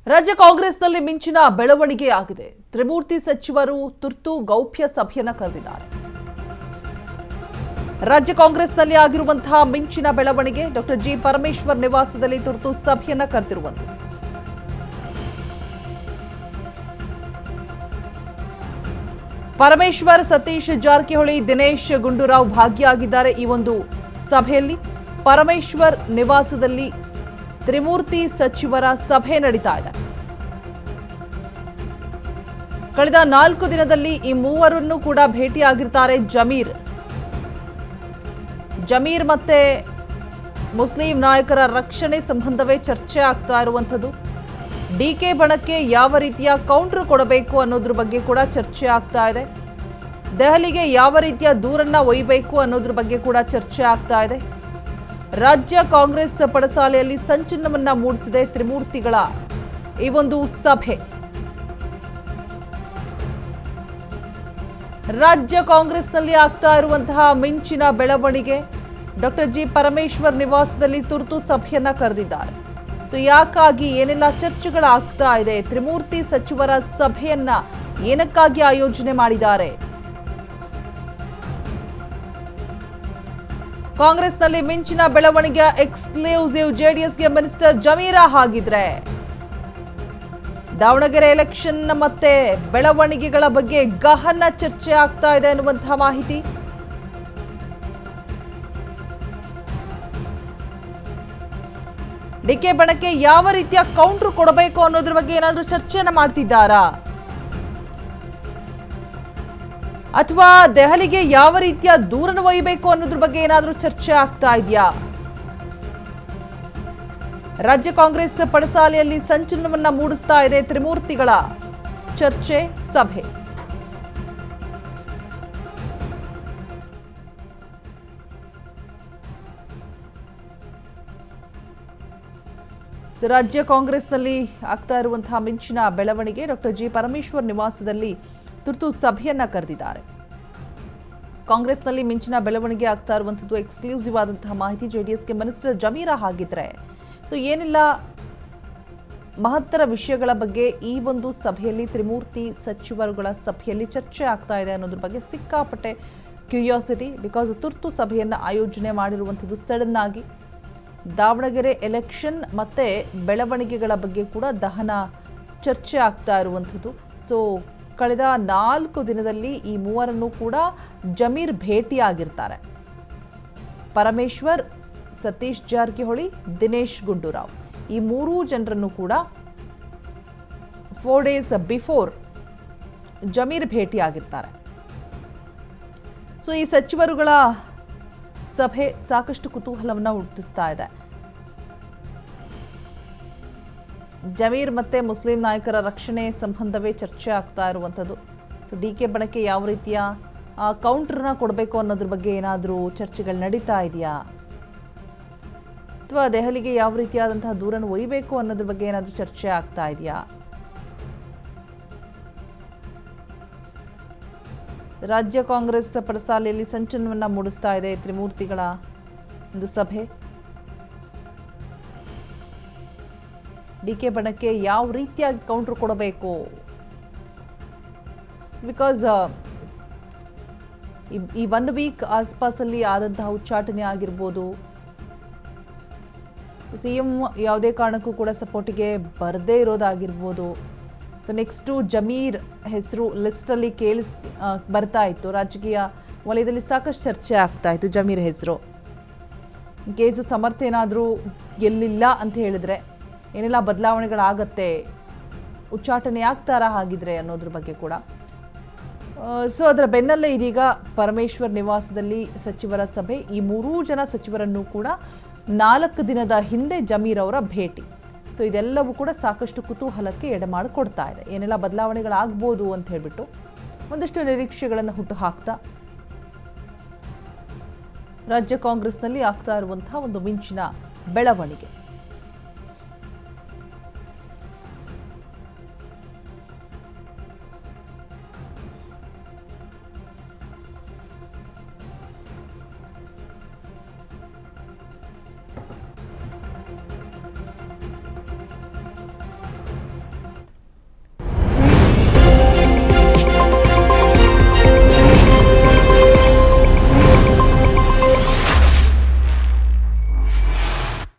ರಾಜ್ಯ ಕಾಂಗ್ರೆಸ್ನಲ್ಲಿ ಮಿಂಚಿನ ಬೆಳವಣಿಗೆ ಆಗಿದೆ. ತ್ರಿಮೂರ್ತಿ ಸಚಿವರು ತುರ್ತು ಗೌಪ್ಯ ಸಭೆಯನ್ನ ಕರೆದಿದ್ದಾರೆ. ರಾಜ್ಯ ಕಾಂಗ್ರೆಸ್ನಲ್ಲಿ ಆಗಿರುವಂತಹ ಮಿಂಚಿನ ಬೆಳವಣಿಗೆ ಡಾಕ್ಟರ್ ಜಿ ಪರಮೇಶ್ವರ್ ನಿವಾಸದಲ್ಲಿ ತುರ್ತು ಸಭೆಯನ್ನ ಕರೆದಿರುವಂಥದ್ದು. ಪರಮೇಶ್ವರ್, ಸತೀಶ್ ಜಾರಕಿಹೊಳಿ, ದಿನೇಶ್ ಗುಂಡೂರಾವ್ ಭಾಗಿಯಾಗಿದ್ದಾರೆ. ಈ ಒಂದು ಸಭೆಯಲ್ಲಿ ಪರಮೇಶ್ವರ್ ನಿವಾಸದಲ್ಲಿ ತ್ರಿಮೂರ್ತಿ ಸಚಿವರ ಸಭೆ ನಡೀತಾ ಇದೆ. ಕಳೆದ 4 ದಿನದಲ್ಲಿ ಈ ಮೂವರನ್ನು ಕೂಡ ಭೇಟಿಯಾಗಿರ್ತಾರೆ. ಜಮೀರ್ ಮತ್ತೆ ಮುಸ್ಲಿಂ ನಾಯಕರ ರಕ್ಷಣೆ ಸಂಬಂಧವೇ ಚರ್ಚೆ ಆಗ್ತಾ ಇರುವಂಥದ್ದು. ಡಿಕೆ ಬಣಕ್ಕೆ ಯಾವ ರೀತಿಯ ಕೌಂಟರ್ ಕೊಡಬೇಕು ಅನ್ನೋದ್ರ ಬಗ್ಗೆ ಕೂಡ ಚರ್ಚೆ ಆಗ್ತಾ ಇದೆ. ದೆಹಲಿಗೆ ಯಾವ ರೀತಿಯ ದೂರನ್ನ ಒಯ್ಯಬೇಕು ಅನ್ನೋದ್ರ ಬಗ್ಗೆ ಕೂಡ ಚರ್ಚೆ ಆಗ್ತಾ ಇದೆ. ರಾಜ್ಯ ಕಾಂಗ್ರೆಸ್ ಪಡಸಾಲೆಯಲ್ಲಿ ಸಂಚಲನವನ್ನ ಮೂಡಿಸಿದೆ ತ್ರಿಮೂರ್ತಿಗಳ ಈ ಒಂದು ಸಭೆ. ರಾಜ್ಯ ಕಾಂಗ್ರೆಸ್ನಲ್ಲಿ ಆಗ್ತಾ ಇರುವಂತಹ ಮಿಂಚಿನ ಬೆಳವಣಿಗೆ ಡಾಕ್ಟರ್ ಜಿ ಪರಮೇಶ್ವರ್ ನಿವಾಸದಲ್ಲಿ ತುರ್ತು ಸಭೆಯನ್ನ ಕರೆದಿದ್ದಾರೆ. ಸೊ ಯಾಕಾಗಿ ಏನೆಲ್ಲ ಚರ್ಚೆಗಳಾಗ್ತಾ ಇದೆ, ತ್ರಿಮೂರ್ತಿ ಸಚಿವರ ಸಭೆಯನ್ನ ಏನಕ್ಕಾಗಿ ಆಯೋಜನೆ ಮಾಡಿದ್ದಾರೆ, ಕಾಂಗ್ರೆಸ್ನಲ್ಲಿ ಮಿಂಚಿನ ಬೆಳವಣಿಗೆ ಎಕ್ಸ್ಕ್ಲೂಸಿವ್ ಜೆಡಿಎಸ್ಗೆ ಮಿನಿಸ್ಟರ್ ಜಮೀರ ಹಾಗಿದ್ರೆ ದಾವಣಗೆರೆ ಎಲೆಕ್ಷನ್ ಮತ್ತೆ ಬೆಳವಣಿಗೆಗಳ ಬಗ್ಗೆ ಗಹನ ಚರ್ಚೆ ಆಗ್ತಾ ಇದೆ ಅನ್ನುವಂತಹ ಮಾಹಿತಿ. ಡಿಕೆ ಬಣಕ್ಕೆ ಯಾವ ರೀತಿಯ ಕೌಂಟರ್ ಕೊಡಬೇಕು ಅನ್ನೋದ್ರ ಬಗ್ಗೆ ಏನಾದರೂ ಚರ್ಚೆಯನ್ನ ಮಾಡ್ತಿದ್ದಾರಾ, ಅಥವಾ ದೆಹಲಿಗೆ ಯಾವ ರೀತಿಯ ದೂರನ್ನು ಒಯ್ಯಬೇಕು ಅನ್ನೋದ್ರ ಬಗ್ಗೆ ಏನಾದರೂ ಚರ್ಚೆ ಆಗ್ತಾ ಇದೆಯಾ? ರಾಜ್ಯ ಕಾಂಗ್ರೆಸ್ ಪಡಸಾಲೆಯಲ್ಲಿ ಸಂಚಲನವನ್ನ ಮೂಡಿಸ್ತಾ ಇದೆ ತ್ರಿಮೂರ್ತಿಗಳ ಚರ್ಚೆ ಸಭೆ. ರಾಜ್ಯ ಕಾಂಗ್ರೆಸ್ನಲ್ಲಿ ಆಗ್ತಾ ಇರುವಂತಹ ಮಿಂಚಿನ ಬೆಳವಣಿಗೆ ಡಾಕ್ಟರ್ ಜಿ ಪರಮೇಶ್ವರ್ ನಿವಾಸದಲ್ಲಿ ತುರ್ತು ಸಭೆಯನ್ನ ಕರೆದಿದ್ದಾರೆ. ಕಾಂಗ್ರೆಸ್ನಲ್ಲಿ ಮಿಂಚಿನ ಬೆಳವಣಿಗೆ ಆಗ್ತಾ ಇರುವಂಥದ್ದು ಎಕ್ಸ್ಕ್ಲೂಸಿವ್ ಆದಂತಹ ಮಾಹಿತಿ. ಜೆಡಿಎಸ್ಗೆ ಮಿನಿಸ್ಟರ್ ಜಮೀರ ಹಾಗಿದ್ರೆ ಸೊ ಏನೆಲ್ಲ ಮಹತ್ತರ ವಿಷಯಗಳ ಬಗ್ಗೆ ಈ ಒಂದು ಸಭೆಯಲ್ಲಿ ತ್ರಿಮೂರ್ತಿ ಸಚಿವರುಗಳ ಸಭೆಯಲ್ಲಿ ಚರ್ಚೆ ಆಗ್ತಾ ಇದೆ ಅನ್ನೋದ್ರ ಬಗ್ಗೆ ಸಿಕ್ಕಾಪಟ್ಟೆ ಕ್ಯೂರಿಯಾಸಿಟಿ. ಬಿಕಾಸ್ ತುರ್ತು ಸಭೆಯನ್ನು ಆಯೋಜನೆ ಮಾಡಿರುವಂಥದ್ದು ಸಡನ್ ಆಗಿ. ದಾವಣಗೆರೆ ಎಲೆಕ್ಷನ್ ಮತ್ತೆ ಬೆಳವಣಿಗೆಗಳ ಬಗ್ಗೆ ಕೂಡ ದಹನ ಚರ್ಚೆ ಆಗ್ತಾ ಇರುವಂಥದ್ದು. ಸೊ ಕಳೆದ 4 ದಿನದಲ್ಲಿ ಈ ಮೂವರನ್ನು ಕೂಡ ಜಮೀರ್ ಭೇಟಿಯಾಗಿರ್ತಾರೆ. ಪರಮೇಶ್ವರ್, ಸತೀಶ್ ಜಾರಕಿಹೊಳಿ, ದಿನೇಶ್ ಗುಂಡೂರಾವ್ ಈ 3 ಜನರನ್ನು ಕೂಡ 4 ಡೇಸ್ ಬಿಫೋರ್ ಜಮೀರ್ ಭೇಟಿಯಾಗಿರ್ತಾರೆ. ಸೊ ಈ ಸಚಿವರುಗಳ ಸಭೆ ಸಾಕಷ್ಟು ಕುತೂಹಲವನ್ನು ಹುಟ್ಟಿಸ್ತಾ ಇದೆ. ಜಮೀರ್ ಮತ್ತೆ ಮುಸ್ಲಿಂ ನಾಯಕರ ರಕ್ಷಣೆ ಸಂಬಂಧವೇ ಚರ್ಚೆ ಆಗ್ತಾ ಇರುವಂಥದ್ದು. ಸೊ ಡಿಕೆ ಬಣಕ್ಕೆ ಯಾವ ರೀತಿಯ ಕೌಂಟರ್ನ ಕೊಡಬೇಕು ಅನ್ನೋದ್ರ ಬಗ್ಗೆ ಏನಾದರೂ ಚರ್ಚೆಗಳು ನಡೀತಾ ಇದೆಯಾ, ಅಥವಾ ದೆಹಲಿಗೆ ಯಾವ ರೀತಿಯಾದಂತಹ ದೂರನ್ನು ಒಯ್ಯಬೇಕು ಅನ್ನೋದ್ರ ಬಗ್ಗೆ ಏನಾದರೂ ಚರ್ಚೆ ಆಗ್ತಾ ಇದೆಯಾ? ರಾಜ್ಯ ಕಾಂಗ್ರೆಸ್ ಪಡಸಾಲೆಯಲ್ಲಿ ಸಂಚಲನವನ್ನ ಮೂಡಿಸ್ತಾ ಇದೆ ತ್ರಿಮೂರ್ತಿಗಳ ಒಂದು ಸಭೆ. ಡಿಕೆ ಬಣಕ್ಕೆ ಯಾವ ರೀತಿಯಾಗಿ ಕೌಂಟರ್ ಕೊಡಬೇಕು, ಬಿಕಾಸ್ ಈ 1 ವೀಕ್ ಆಸ್ಪಾಸಲ್ಲಿ ಆದಂತಹ ಉಚ್ಚಾಟನೆ ಆಗಿರ್ಬೋದು, ಸಿಎಂ ಯಾವುದೇ ಕಾರಣಕ್ಕೂ ಕೂಡ ಸಪೋರ್ಟಿಗೆ ಬರದೇ ಇರೋದಾಗಿರ್ಬೋದು. ಸೊ ನೆಕ್ಸ್ಟು ಜಮೀರ್ ಹೆಸರು ಲಿಸ್ಟಲ್ಲಿ ಬರ್ತಾ ಇತ್ತು. ರಾಜಕೀಯ ವಲಯದಲ್ಲಿ ಸಾಕಷ್ಟು ಚರ್ಚೆ ಆಗ್ತಾ ಇತ್ತು ಜಮೀರ್ ಹೆಸರು. ಕೇಸ್ ಸಮರ್ಥ ಏನಾದರೂ ಗೆಲ್ಲಿಲ್ಲ ಅಂತ ಹೇಳಿದ್ರೆ ಏನೆಲ್ಲ ಬದಲಾವಣೆಗಳಾಗತ್ತೆ, ಉಚ್ಚಾಟನೆ ಆಗ್ತಾರಾ ಹಾಗಿದ್ರೆ ಅನ್ನೋದ್ರ ಬಗ್ಗೆ ಕೂಡ. ಸೊ ಅದರ ಬೆನ್ನಲ್ಲೇ ಇದೀಗ ಪರಮೇಶ್ವರ್ ನಿವಾಸದಲ್ಲಿ ಸಚಿವರ ಸಭೆ. ಈ 3 ಜನ ಸಚಿವರನ್ನು ಕೂಡ 4 ದಿನದ ಹಿಂದೆ ಜಮೀರ್ ಅವರ ಭೇಟಿ. ಸೊ ಇದೆಲ್ಲವೂ ಕೂಡ ಸಾಕಷ್ಟು ಕುತೂಹಲಕ್ಕೆ ಎಡೆಮಾಡಿಕೊಡ್ತಾ ಇದೆ. ಏನೆಲ್ಲ ಬದಲಾವಣೆಗಳಾಗ್ಬೋದು ಅಂತ ಹೇಳ್ಬಿಟ್ಟು ಒಂದಷ್ಟು ನಿರೀಕ್ಷೆಗಳನ್ನು ಹುಟ್ಟು ಹಾಕ್ತಾ ರಾಜ್ಯ ಕಾಂಗ್ರೆಸ್ನಲ್ಲಿ ಆಗ್ತಾ ಇರುವಂತಹ ಒಂದು ಮಿಂಚಿನ ಬೆಳವಣಿಗೆ.